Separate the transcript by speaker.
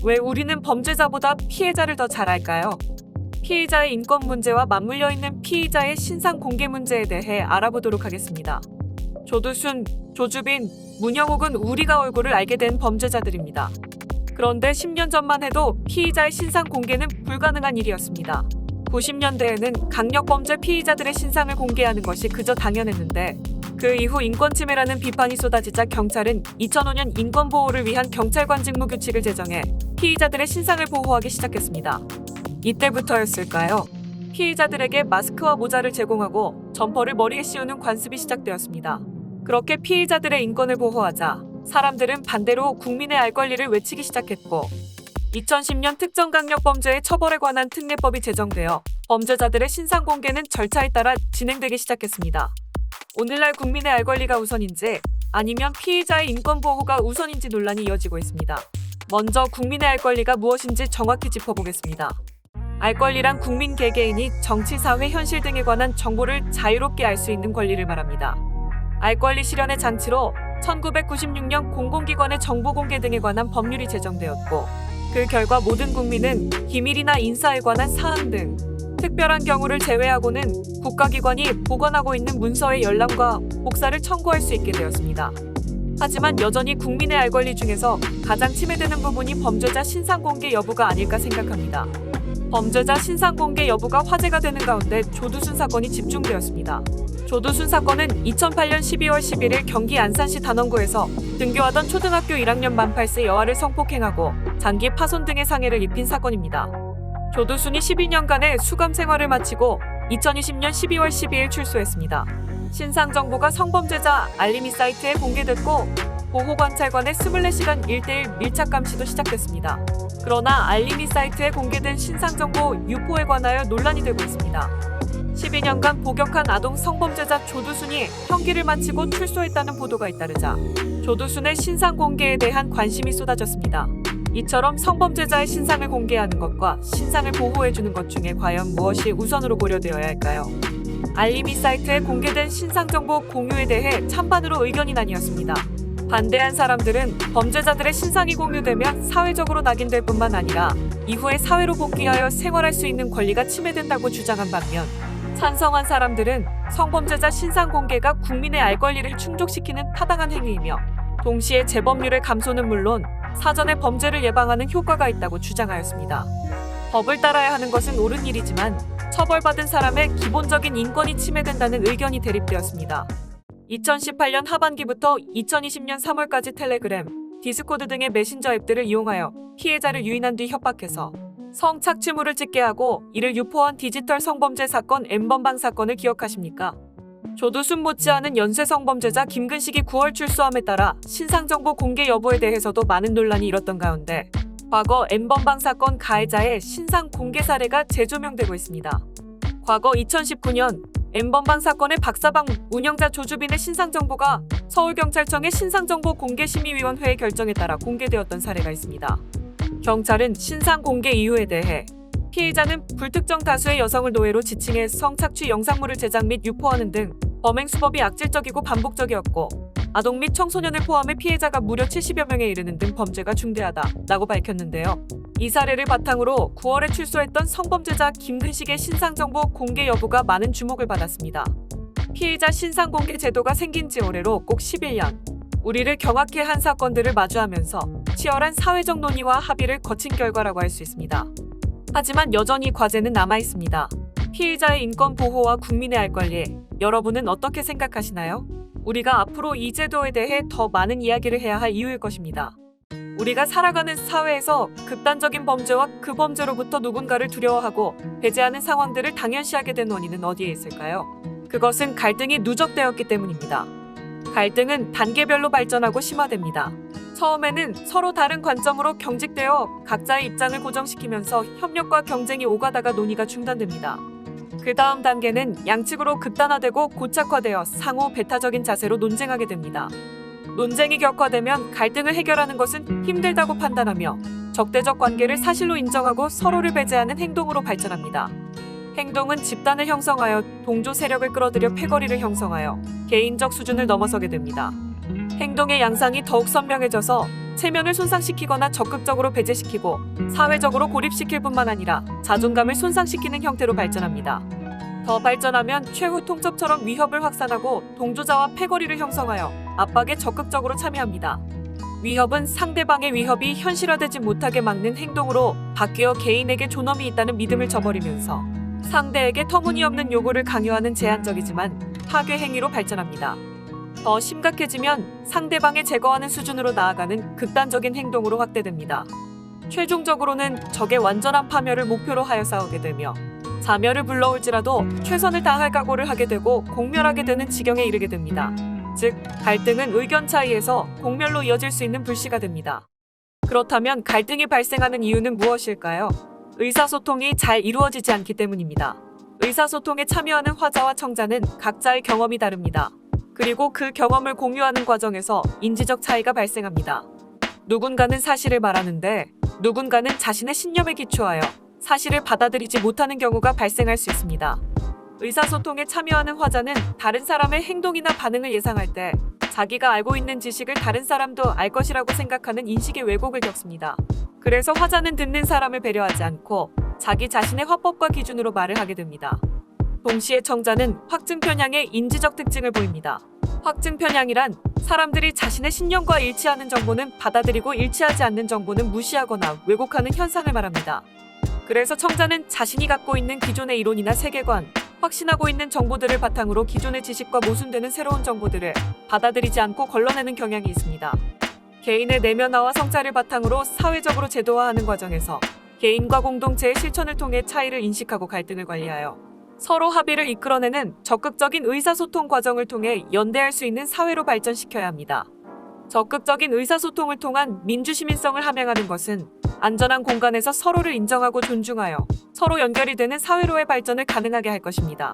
Speaker 1: 왜 우리는 범죄자보다 피해자를 더 잘 알까요? 피해자의 인권 문제와 맞물려 있는 피의자의 신상 공개 문제에 대해 알아보도록 하겠습니다. 조두순, 조주빈, 문영욱은 우리가 얼굴을 알게 된 범죄자들입니다. 그런데 10년 전만 해도 피의자의 신상 공개는 불가능한 일이었습니다. 90년대에는 강력범죄 피의자들의 신상을 공개하는 것이 그저 당연했는데 그 이후 인권침해라는 비판이 쏟아지자 경찰은 2005년 인권보호를 위한 경찰관 직무규칙을 제정해 피의자들의 신상을 보호하기 시작했습니다. 이때부터였을까요? 피의자들에게 마스크와 모자를 제공하고 점퍼를 머리에 씌우는 관습이 시작되었습니다. 그렇게 피의자들의 인권을 보호하자 사람들은 반대로 국민의 알 권리를 외치기 시작했고 2010년 특정강력범죄의 처벌에 관한 특례법이 제정되어 범죄자들의 신상 공개는 절차에 따라 진행되기 시작했습니다. 오늘날 국민의 알 권리가 우선인지 아니면 피의자의 인권 보호가 우선인지 논란이 이어지고 있습니다. 먼저 국민의 알 권리가 무엇인지 정확히 짚어보겠습니다. 알 권리란 국민 개개인이 정치, 사회, 현실 등에 관한 정보를 자유롭게 알 수 있는 권리를 말합니다. 알 권리 실현의 장치로 1996년 공공기관의 정보 공개 등에 관한 법률이 제정되었고 그 결과 모든 국민은 기밀이나 인사에 관한 사항 등 특별한 경우를 제외하고는 국가기관이 보관하고 있는 문서의 열람과 복사를 청구할 수 있게 되었습니다. 하지만 여전히 국민의 알 권리 중에서 가장 침해되는 부분이 범죄자 신상 공개 여부가 아닐까 생각합니다. 범죄자 신상 공개 여부가 화제가 되는 가운데 조두순 사건이 집중되었습니다. 조두순 사건은 2008년 12월 11일 경기 안산시 단원구에서 등교하던 초등학교 1학년 만 8세 여아를 성폭행하고 장기 파손 등의 상해를 입힌 사건입니다. 조두순이 12년간의 수감 생활을 마치고 2020년 12월 12일 출소했습니다. 신상 정보가 성범죄자 알림이 사이트에 공개됐고 보호관찰관의 24시간 1:1 밀착 감시도 시작됐습니다. 그러나 알림이 사이트에 공개된 신상 정보 유포에 관하여 논란이 되고 있습니다. 12년간 복역한 아동 성범죄자 조두순이 형기를 마치고 출소했다는 보도가 잇따르자 조두순의 신상 공개에 대한 관심이 쏟아졌습니다. 이처럼 성범죄자의 신상을 공개하는 것과 신상을 보호해주는 것 중에 과연 무엇이 우선으로 고려되어야 할까요? 알림이 사이트에 공개된 신상 정보 공유에 대해 찬반으로 의견이 나뉘었습니다. 반대한 사람들은 범죄자들의 신상이 공유되면 사회적으로 낙인될 뿐만 아니라 이후에 사회로 복귀하여 생활할 수 있는 권리가 침해된다고 주장한 반면 찬성한 사람들은 성범죄자 신상 공개가 국민의 알 권리를 충족시키는 타당한 행위이며 동시에 재범률의 감소는 물론 사전에 범죄를 예방하는 효과가 있다고 주장하였습니다. 법을 따라야 하는 것은 옳은 일이지만 처벌받은 사람의 기본적인 인권이 침해된다는 의견이 대립되었습니다. 2018년 하반기부터 2020년 3월까지 텔레그램, 디스코드 등의 메신저 앱들을 이용하여 피해자를 유인한 뒤 협박해서 성착취물을 찍게 하고 이를 유포한 디지털 성범죄 사건 N번방 사건을 기억하십니까? 조두순 못지않은 연쇄 성범죄자 김근식이 9월 출소함에 따라 신상정보 공개 여부에 대해서도 많은 논란이 일었던 가운데 과거 N번방 사건 가해자의 신상 공개 사례가 재조명되고 있습니다. 과거 2019년 N번방 사건의 박사방 운영자 조주빈의 신상정보가 서울경찰청의 신상정보공개심의위원회의 결정에 따라 공개되었던 사례가 있습니다. 경찰은 신상 공개 이유에 대해 피해자는 불특정 다수의 여성을 노예로 지칭해 성착취 영상물을 제작 및 유포하는 등 범행 수법이 악질적이고 반복적이었고 아동 및 청소년을 포함해 피해자가 무려 70여 명에 이르는 등 범죄가 중대하다라고 밝혔는데요. 이 사례를 바탕으로 9월에 출소했던 성범죄자 김근식의 신상정보 공개 여부가 많은 주목을 받았습니다. 피해자 신상공개 제도가 생긴 지 올해로 꼭 11년. 우리를 경악해 한 사건들을 마주하면서 치열한 사회적 논의와 합의를 거친 결과라고 할 수 있습니다. 하지만 여전히 과제는 남아있습니다. 피해자의 인권 보호와 국민의 알 권리, 여러분은 어떻게 생각하시나요? 우리가 앞으로 이 제도에 대해 더 많은 이야기를 해야 할 이유일 것입니다. 우리가 살아가는 사회에서 극단적인 범죄와 그 범죄로부터 누군가를 두려워하고 배제하는 상황들을 당연시하게 된 원인은 어디에 있을까요? 그것은 갈등이 누적되었기 때문입니다. 갈등은 단계별로 발전하고 심화됩니다. 처음에는 서로 다른 관점으로 경직되어 각자의 입장을 고정시키면서 협력과 경쟁이 오가다가 논의가 중단됩니다. 그 다음 단계는 양측으로 극단화되고 고착화되어 상호 배타적인 자세로 논쟁하게 됩니다. 논쟁이 격화되면 갈등을 해결하는 것은 힘들다고 판단하며 적대적 관계를 사실로 인정하고 서로를 배제하는 행동으로 발전합니다. 행동은 집단을 형성하여 동조 세력을 끌어들여 패거리를 형성하여 개인적 수준을 넘어서게 됩니다. 행동의 양상이 더욱 선명해져서 체면을 손상시키거나 적극적으로 배제시키고 사회적으로 고립시킬 뿐만 아니라 자존감을 손상시키는 형태로 발전합니다. 더 발전하면 최후 통첩처럼 위협을 확산하고 동조자와 패거리를 형성하여 압박에 적극적으로 참여합니다. 위협은 상대방의 위협이 현실화되지 못하게 막는 행동으로 바뀌어 개인에게 존엄이 있다는 믿음을 저버리면서 상대에게 터무니없는 요구를 강요하는 제한적이지만 파괴 행위로 발전합니다. 더 심각해지면 상대방을 제거하는 수준으로 나아가는 극단적인 행동으로 확대됩니다. 최종적으로는 적의 완전한 파멸을 목표로 하여 싸우게 되며 자멸을 불러올지라도 최선을 다할 각오를 하게 되고 공멸하게 되는 지경에 이르게 됩니다. 즉, 갈등은 의견 차이에서 공멸로 이어질 수 있는 불씨가 됩니다. 그렇다면 갈등이 발생하는 이유는 무엇일까요? 의사소통이 잘 이루어지지 않기 때문입니다. 의사소통에 참여하는 화자와 청자는 각자의 경험이 다릅니다. 그리고 그 경험을 공유하는 과정에서 인지적 차이가 발생합니다. 누군가는 사실을 말하는데 누군가는 자신의 신념에 기초하여 사실을 받아들이지 못하는 경우가 발생할 수 있습니다. 의사소통에 참여하는 화자는 다른 사람의 행동이나 반응을 예상할 때 자기가 알고 있는 지식을 다른 사람도 알 것이라고 생각하는 인식의 왜곡을 겪습니다. 그래서 화자는 듣는 사람을 배려하지 않고 자기 자신의 화법과 기준으로 말을 하게 됩니다. 동시에 청자는 확증 편향의 인지적 특징을 보입니다. 확증 편향이란 사람들이 자신의 신념과 일치하는 정보는 받아들이고 일치하지 않는 정보는 무시하거나 왜곡하는 현상을 말합니다. 그래서 청자는 자신이 갖고 있는 기존의 이론이나 세계관, 확신하고 있는 정보들을 바탕으로 기존의 지식과 모순되는 새로운 정보들을 받아들이지 않고 걸러내는 경향이 있습니다. 개인의 내면화와 성찰을 바탕으로 사회적으로 제도화하는 과정에서 개인과 공동체의 실천을 통해 차이를 인식하고 갈등을 관리하여 서로 합의를 이끌어내는 적극적인 의사소통 과정을 통해 연대할 수 있는 사회로 발전시켜야 합니다. 적극적인 의사소통을 통한 민주시민성을 함양하는 것은 안전한 공간에서 서로를 인정하고 존중하여 서로 연결이 되는 사회로의 발전을 가능하게 할 것입니다.